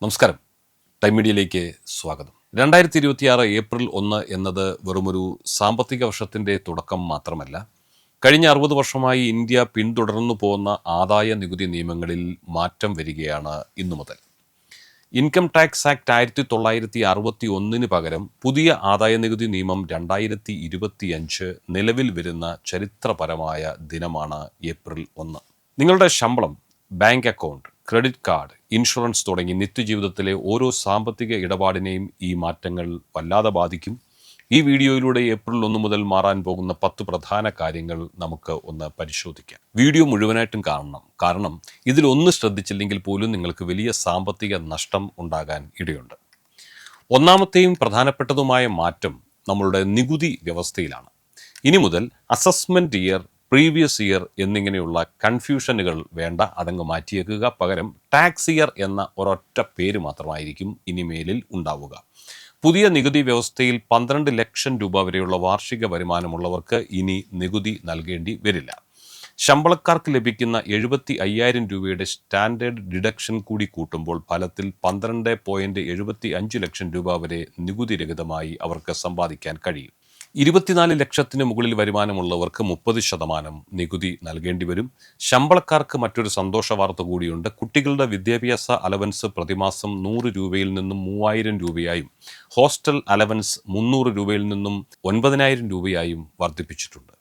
നമസ്കാരം. ടൈം മീഡിയയിലേക്ക് സ്വാഗതം. 2026 ഏപ്രിൽ 1 എന്നത് വെറുമൊരു സാമ്പത്തിക വർഷത്തിൻ്റെ തുടക്കം മാത്രമല്ല, കഴിഞ്ഞ 60 വർഷമായി ഇന്ത്യ പിന്തുടർന്നു പോകുന്ന ആദായ നികുതി നിയമങ്ങളിൽ മാറ്റം വരികയാണ് ഇന്നു മുതൽ. ഇൻകം ടാക്സ് ആക്ട് 1961 പകരം പുതിയ ആദായ നികുതി നിയമം 2025 നിലവിൽ വരുന്ന ചരിത്രപരമായ ദിനമാണ് ഏപ്രിൽ 1. നിങ്ങളുടെ ശമ്പളം, bank account, credit card, insurance തുടങ്ങി നിത്യജീവിതത്തിലെ ഓരോ സാമ്പത്തിക ഇടപാടിനെയും ഈ മാറ്റങ്ങൾ വല്ലാതെ ബാധിക്കും. ഈ വീഡിയോയിലൂടെ ഏപ്രിൽ 1 മുതൽ മാറാൻ പോകുന്ന 10 പ്രധാന കാര്യങ്ങൾ നമുക്ക് ഒന്ന് പരിശോധിക്കാം. വീഡിയോ മുഴുവനായിട്ടും കാണണം. കാരണം ഇതിലൊന്ന് ശ്രദ്ധിച്ചില്ലെങ്കിൽ പോലും നിങ്ങൾക്ക് വലിയ സാമ്പത്തിക നഷ്ടം ഉണ്ടാകാൻ ഇടയുണ്ട്. ഒന്നാമത്തെയും പ്രധാനപ്പെട്ടതുമായ മാറ്റം നമ്മളുടെ നികുതി വ്യവസ്ഥയിലാണ്. ഇനി മുതൽ അസസ്മെൻറ്റ് ഇയർ, പ്രീവിയസ് ഇയർ എന്നിങ്ങനെയുള്ള കൺഫ്യൂഷനുകൾ വേണ്ട, അതങ്ങ് മാറ്റിയേക്കുക. പകരം ടാക്സ് ഇയർ എന്ന ഒരൊറ്റ പേര് മാത്രമായിരിക്കും ഇനിമേലിൽ ഉണ്ടാവുക. പുതിയ നികുതി വ്യവസ്ഥയിൽ 12 ലക്ഷം രൂപ വരെയുള്ള വാർഷിക വരുമാനമുള്ളവർക്ക് ഇനി നികുതി നൽകേണ്ടി വരില്ല. ശമ്പളക്കാർക്ക് ലഭിക്കുന്ന 75,000 രൂപയുടെ സ്റ്റാൻഡേർഡ് ഡിഡക്ഷൻ കൂടി കൂട്ടുമ്പോൾ ഫലത്തിൽ 12.75 ലക്ഷം രൂപ വരെ നികുതിരഹിതമായി അവർക്ക് സമ്പാദിക്കാൻ കഴിയും. 24 ലക്ഷത്തിന് മുകളിൽ വരുമാനമുള്ളവർക്ക് 30% നികുതി നൽകേണ്ടി വരും. ശമ്പളക്കാർക്ക് മറ്റൊരു സന്തോഷ വാർത്ത കൂടിയുണ്ട്. കുട്ടികളുടെ വിദ്യാഭ്യാസ അലവൻസ് പ്രതിമാസം 100 രൂപയിൽ നിന്നും 3,000 രൂപയായും ഹോസ്റ്റൽ അലവൻസ് 300 രൂപയിൽ നിന്നും 9,000 രൂപയായും വർദ്ധിപ്പിച്ചിട്ടുണ്ട്.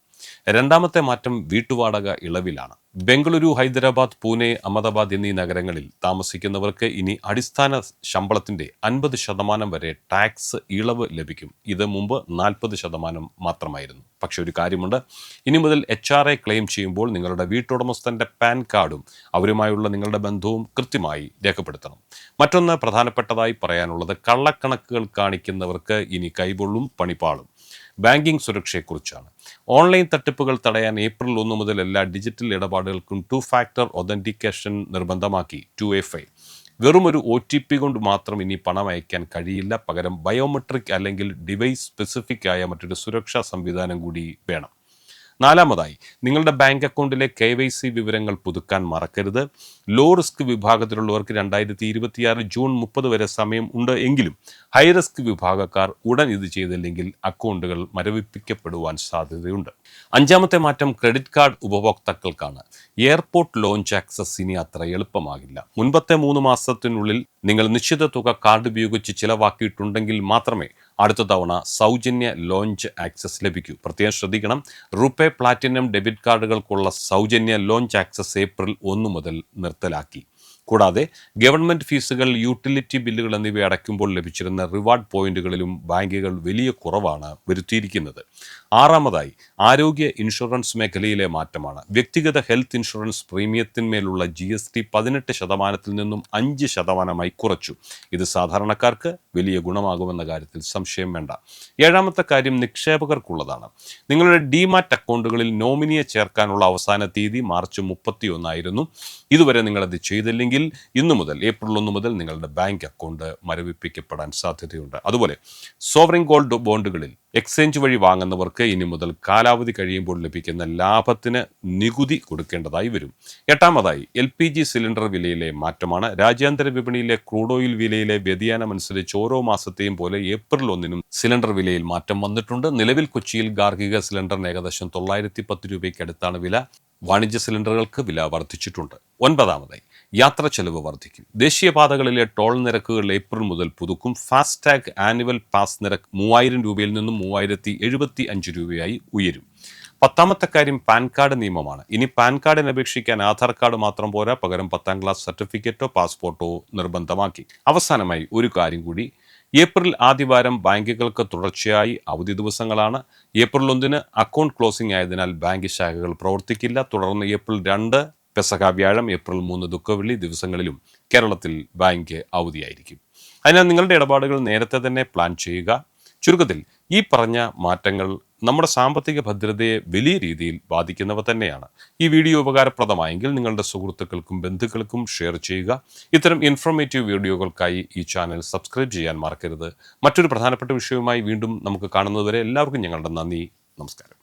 രണ്ടാമത്തെ മാറ്റം വീട്ടുവാടക ഇളവിലാണ്. ബംഗളൂരു, ഹൈദരാബാദ്, പൂനെ, അഹമ്മദാബാദ് എന്നീ നഗരങ്ങളിൽ താമസിക്കുന്നവർക്ക് ഇനി അടിസ്ഥാന ശമ്പളത്തിൻ്റെ 50% വരെ ടാക്സ് ഇളവ് ലഭിക്കും. ഇത് മുമ്പ് 40% മാത്രമായിരുന്നു. പക്ഷെ ഒരു കാര്യമുണ്ട്, ഇനി മുതൽ HRA ക്ലെയിം ചെയ്യുമ്പോൾ നിങ്ങളുടെ വീട്ടുടമസ്ഥൻ്റെ പാൻ കാർഡും അവരുമായുള്ള നിങ്ങളുടെ ബന്ധവും കൃത്യമായി രേഖപ്പെടുത്തണം. മറ്റൊന്ന് പ്രധാനപ്പെട്ടതായി പറയാനുള്ളത്, കള്ളക്കണക്കുകൾ കാണിക്കുന്നവർക്ക് ഇനി കൈപൊള്ളും പണിപ്പാളും. ബാങ്കിംഗ് സുരക്ഷയെക്കുറിച്ചാണ്. ഓൺലൈൻ തട്ടിപ്പുകൾ തടയാൻ ഏപ്രിൽ 1 മുതൽ എല്ലാ ഡിജിറ്റൽ ഇടപാടുകൾക്കും 2 ഫാക്ടർ ഒതൻറ്റിക്കേഷൻ നിർബന്ധമാക്കി. 2FA. വെറും ഒരു OTP കൊണ്ട് മാത്രം ഇനി പണം അയക്കാൻ കഴിയില്ല. പകരം ബയോമെട്രിക് അല്ലെങ്കിൽ ഡിവൈസ് സ്പെസിഫിക് ആയ മറ്റൊരു സുരക്ഷാ സംവിധാനം കൂടി വേണം. നാലാമതായി, നിങ്ങളുടെ ബാങ്ക് അക്കൗണ്ടിലെ KYC വിവരങ്ങൾ പുതുക്കാൻ മറക്കരുത്. ലോ റിസ്ക് വിഭാഗത്തിലുള്ളവർക്ക് 2026 ജൂൺ 30 വരെ സമയം ഉണ്ട്. എങ്കിലും ഹൈ റിസ്ക് വിഭാഗക്കാർ ഉടൻ ഇത് ചെയ്തില്ലെങ്കിൽ അക്കൗണ്ടുകൾ മരവിപ്പിക്കപ്പെടുവാൻ സാധ്യതയുണ്ട്. അഞ്ചാമത്തെ മാറ്റം ക്രെഡിറ്റ് കാർഡ് ഉപഭോക്താക്കൾക്കാണ്. എയർപോർട്ട് ലോഞ്ച് ആക്സസ് ഇനി അത്ര എളുപ്പമാകില്ല. മുൻപത്തെ 3 മാസത്തിനുള്ളിൽ നിങ്ങൾ നിശ്ചിത തുക കാർഡ് ഉപയോഗിച്ച് ചിലവാക്കിയിട്ടുണ്ടെങ്കിൽ മാത്രമേ അടുത്ത തവണ സൗജന്യ ലോഞ്ച് ആക്സസ് ലഭിക്കൂ. പ്രത്യേകം ശ്രദ്ധിക്കണം, റുപേ പ്ലാറ്റിനം ഡെബിറ്റ് കാർഡുകൾക്കുള്ള സൗജന്യ ലോഞ്ച് ആക്സസ് ഏപ്രിൽ 1 മുതൽ നിർത്തലാക്കി. കൂടാതെ ഗവൺമെൻറ് ഫീസുകൾ, യൂട്ടിലിറ്റി ബില്ലുകൾ എന്നിവ അടയ്ക്കുമ്പോൾ ലഭിച്ചിരുന്ന റിവാർഡ് പോയിന്റുകളിലും ബാങ്കുകൾ വലിയ കുറവാണ് വരുത്തിയിരിക്കുന്നത്. ആറാമതായി, ആരോഗ്യ ഇൻഷുറൻസ് മേഖലയിലെ മാറ്റമാണ്. വ്യക്തിഗത ഹെൽത്ത് ഇൻഷുറൻസ് പ്രീമിയത്തിന്മേലുള്ള GST 18% നിന്നും 5% കുറച്ചു. ഇത് സാധാരണക്കാർക്ക് വലിയ ഗുണമാകുമെന്ന കാര്യത്തിൽ സംശയം വേണ്ട. ഏഴാമത്തെ കാര്യം നിക്ഷേപകർക്കുള്ളതാണ്. നിങ്ങളുടെ ഡിമാറ്റ് അക്കൗണ്ടുകളിൽ നോമിനിയെ ചേർക്കാനുള്ള അവസാന തീയതി മാർച്ച് 31 ആയിരുന്നു. ഇതുവരെ നിങ്ങളത് ചെയ്തില്ലെങ്കിൽ ഇന്നു മുതൽ ഏപ്രിൽ 1 മുതൽ നിങ്ങളുടെ ബാങ്ക് അക്കൗണ്ട് മരവിപ്പിക്കപ്പെടാൻ സാധ്യതയുണ്ട്. അതുപോലെ സോവറിൻ ഗോൾഡ് ബോണ്ടുകളിൽ എക്സ്ചേഞ്ച് വഴി വാങ്ങുന്നവർക്ക് ഇനി മുതൽ കാലാവധി കഴിയുമ്പോൾ ലഭിക്കുന്ന ലാഭത്തിന് നികുതി കൊടുക്കേണ്ടതായി വരും. എട്ടാമതായി, LPG സിലിണ്ടർ വിലയിലെ മാറ്റമാണ്. രാജ്യാന്തര വിപണിയിലെ ക്രൂഡ് ഓയിൽ വിലയിലെ വ്യതിയാനം അനുസരിച്ച് ഓരോ മാസത്തെയും പോലെ ഏപ്രിൽ 1 സിലിണ്ടർ വിലയിൽ മാറ്റം വന്നിട്ടുണ്ട്. നിലവിൽ കൊച്ചിയിൽ ഗാർഹിക സിലിണ്ടറിന് ഏകദേശം 910 രൂപയ്ക്ക് അടുത്താണ് വില. വാണിജ്യ സിലിണ്ടറുകൾക്ക് വില വർദ്ധിച്ചിട്ടുണ്ട്. ഒൻപതാമതായി, യാത്ര ചെലവ് വർദ്ധിക്കും. ദേശീയപാതകളിലെ ടോൾ നിരക്കുകൾ ഏപ്രിൽ മുതൽ പുതുക്കും. ഫാസ്ടാഗ് ആനുവൽ പാസ് നിരക്ക് 3,000 രൂപയിൽ നിന്നും 3,075 രൂപയായി ഉയരും. പത്താമത്തെ കാര്യം പാൻ കാർഡ് നിയമമാണ്. ഇനി പാൻ കാർഡിന് അപേക്ഷിക്കാൻ ആധാർ കാർഡ് മാത്രം പോരാ, പകരം 10ാം ക്ലാസ് സർട്ടിഫിക്കറ്റോ പാസ്പോർട്ടോ നിർബന്ധമാക്കി. അവസാനമായി ഒരു കാര്യം കൂടി, ഏപ്രിൽ ആദ്യവാരം ബാങ്കുകൾക്ക് തുടർച്ചയായി അവധി ദിവസങ്ങളാണ്. ഏപ്രിൽ 1 അക്കൗണ്ട് ക്ലോസിംഗ് ആയതിനാൽ ബാങ്ക് ശാഖകൾ പ്രവർത്തിക്കില്ല. തുടർന്ന് ഏപ്രിൽ 2 പെസഹ വ്യാഴം, ഏപ്രിൽ 3 ദുഃഖവെള്ളി ദിവസങ്ങളിലും കേരളത്തിൽ ബാങ്ക് അവധിയായിരിക്കും. അതിനാൽ നിങ്ങളുടെ ഇടപാടുകൾ നേരത്തെ തന്നെ പ്ലാൻ ചെയ്യുക. ചുരുക്കത്തിൽ ഈ പറഞ്ഞ മാറ്റങ്ങൾ നമ്മുടെ സാമ്പത്തിക ഭദ്രതയെ വലിയ രീതിയിൽ ബാധിക്കുന്നവ തന്നെയാണ്. ഈ വീഡിയോ ഉപകാരപ്രദമായെങ്കിൽ നിങ്ങളുടെ സുഹൃത്തുക്കൾക്കും ബന്ധുക്കൾക്കും ഷെയർ ചെയ്യുക. ഇത്തരം ഇൻഫോർമേറ്റീവ് വീഡിയോകൾക്കായി ഈ ചാനൽ സബ്സ്ക്രൈബ് ചെയ്യാൻ മറക്കരുത്. മറ്റൊരു പ്രധാനപ്പെട്ട വിഷയവുമായി വീണ്ടും നമുക്ക് കാണുന്നതുവരെ എല്ലാവർക്കും ഞങ്ങളുടെ നന്ദി. നമസ്കാരം.